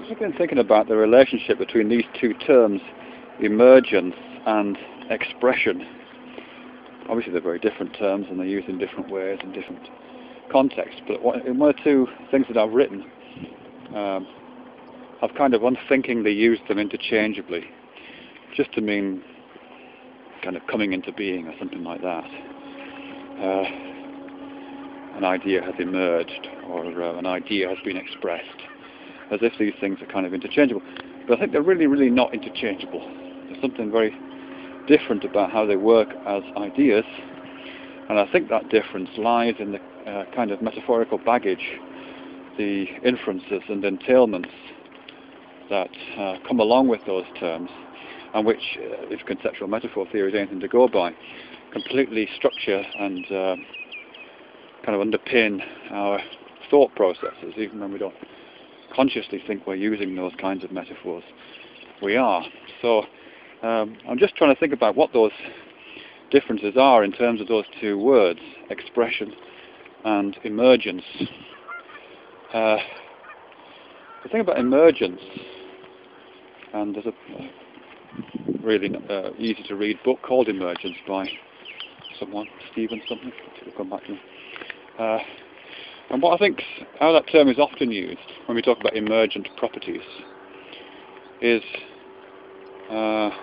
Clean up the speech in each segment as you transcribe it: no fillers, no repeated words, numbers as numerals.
I've been thinking about the relationship between these two terms, emergence and expression. Obviously they're very different terms and they're used in different ways in different contexts, but in one or two things that I've written, I've kind of unthinkingly used them interchangeably, just to mean kind of coming into being or something like that. An idea has emerged, or an idea has been expressed, as if these things are kind of interchangeable. But I think they're really not interchangeable. There's something very different about how they work as ideas, and I think that difference lies in the kind of metaphorical baggage, the inferences and entailments that come along with those terms, and which, if conceptual metaphor theory is anything to go by, completely structure and kind of underpin our thought processes, even when we don't consciously think we're using those kinds of metaphors. We are. So I'm just trying to think about what those differences are in terms of those two words, expression and emergence. The thing about emergence, and there's a really easy to read book called Emergence by someone, Stephen something, we'll come back to me. And what I think, how that term is often used when we talk about emergent properties is, well,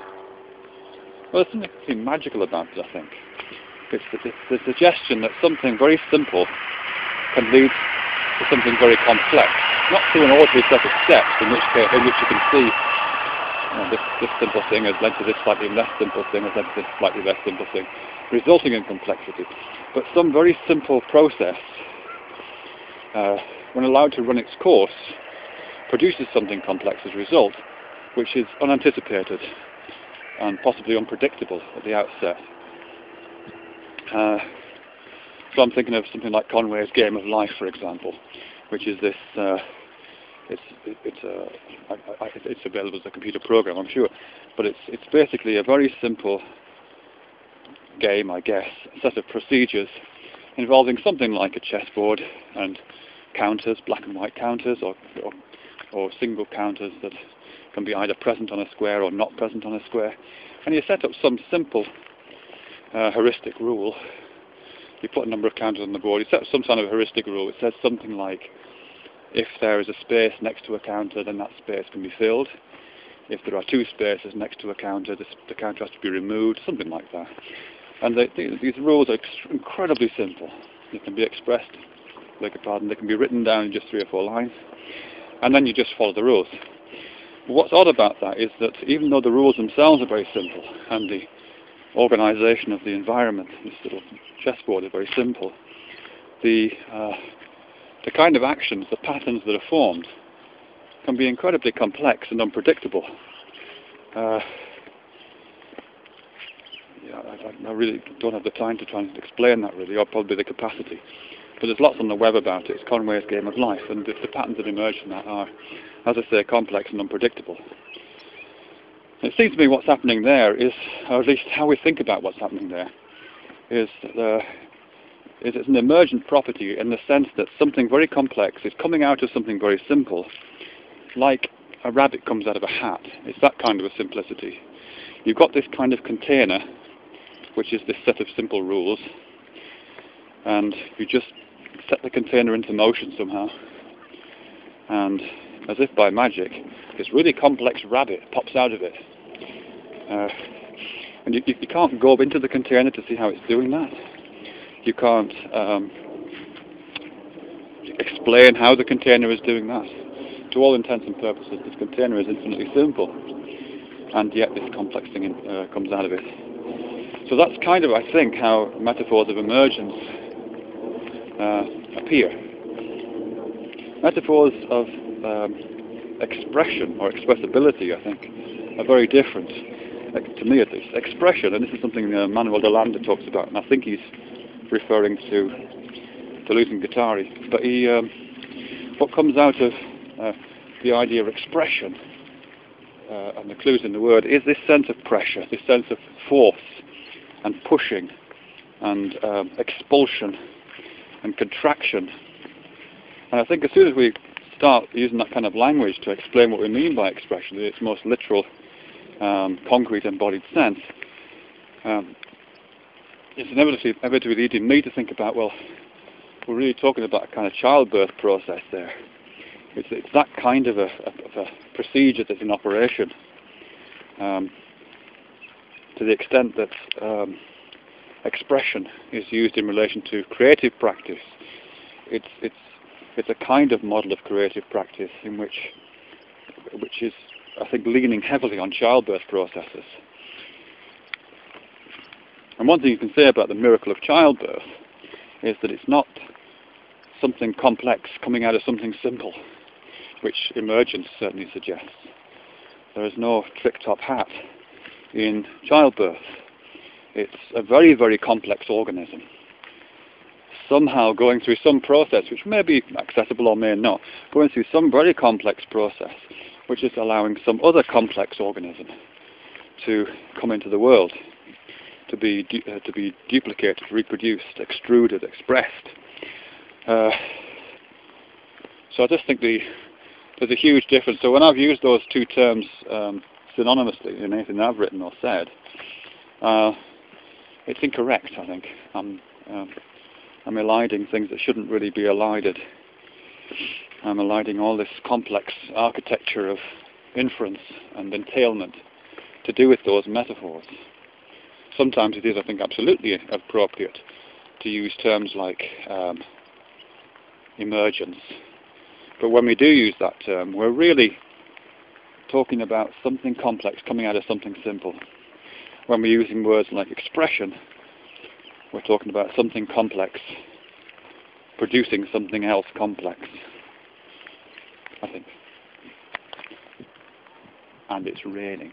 there's something magical about it, I think. It's the suggestion that something very simple can lead to something very complex, not through an ordinary set of steps in which you can see this simple thing has led to this slightly less simple thing, has led to this slightly less simple thing, resulting in complexity. But some very simple process, when allowed to run its course, produces something complex as a result, which is unanticipated and possibly unpredictable at the outset. So I'm thinking of something like Conway's Game of Life, for example, which is this. It's available as a computer program, I'm sure, but it's basically a very simple game, I guess, a set of procedures involving something like a chessboard and counters, black and white counters, or single counters that can be either present on a square or not present on a square. And you set up some simple heuristic rule. You put a number of counters on the board, you set up some kind of heuristic rule. It says something like, if there is a space next to a counter, then that space can be filled. If there are two spaces next to a counter, the counter has to be removed, something like that. And these rules are incredibly simple. They can be expressed, beg your pardon, they can be written down in just 3 or 4 lines, and then you just follow the rules. But what's odd about that is that even though the rules themselves are very simple, and the organisation of the environment, this little chessboard, is very simple, the kind of actions, the patterns that are formed, can be incredibly complex and unpredictable. I really don't have the time to try and explain that, really, or probably the capacity. But there's lots on the web about it. It's Conway's Game of Life, and the patterns that emerge from that are, as I say, complex and unpredictable. And it seems to me what's happening there is, or at least how we think about what's happening there, is it's an emergent property in the sense that something very complex is coming out of something very simple, like a rabbit comes out of a hat. It's that kind of a simplicity. You've got this kind of container, which is this set of simple rules, and you just set the container into motion somehow, and as if by magic, this really complex rabbit pops out of it. And you can't go into the container to see how it's doing that. You can't explain how the container is doing that. To all intents and purposes, this container is infinitely simple, and yet this complex thing comes out of it. So that's kind of, I think, how metaphors of emergence appear. Metaphors of expression or expressibility, I think, are very different, to me at least. Expression, and this is something Manuel de Landa talks about, and I think he's referring to Deleuze-Guattari, but what comes out of the idea of expression, and the clues in the word, is this sense of pressure, this sense of force and pushing and expulsion and contraction. And I think as soon as we start using that kind of language to explain what we mean by expression in its most literal, concrete, embodied sense, it's inevitably leading me to think about, well, we're really talking about a kind of childbirth process there. It's that kind of a procedure that's in operation, to the extent that expression is used in relation to creative practice. It's a kind of model of creative practice in which is, I think, leaning heavily on childbirth processes. And one thing you can say about the miracle of childbirth is that it's not something complex coming out of something simple, which emergence certainly suggests. There is no trick-top hat in childbirth. It's a very, very complex organism, somehow going through some process which may be accessible or may not, going through some very complex process which is allowing some other complex organism to come into the world, to be duplicated, reproduced, extruded, expressed. So I just think there's a huge difference. So when I've used those two terms synonymously in anything I've written or said, it's incorrect, I think. I'm eliding things that shouldn't really be elided. I'm eliding all this complex architecture of inference and entailment to do with those metaphors. Sometimes it is, I think, absolutely appropriate to use terms like emergence. But when we do use that term, we're really talking about something complex coming out of something simple. When we're using words like expression, we're talking about something complex producing something else complex, I think. And it's raining.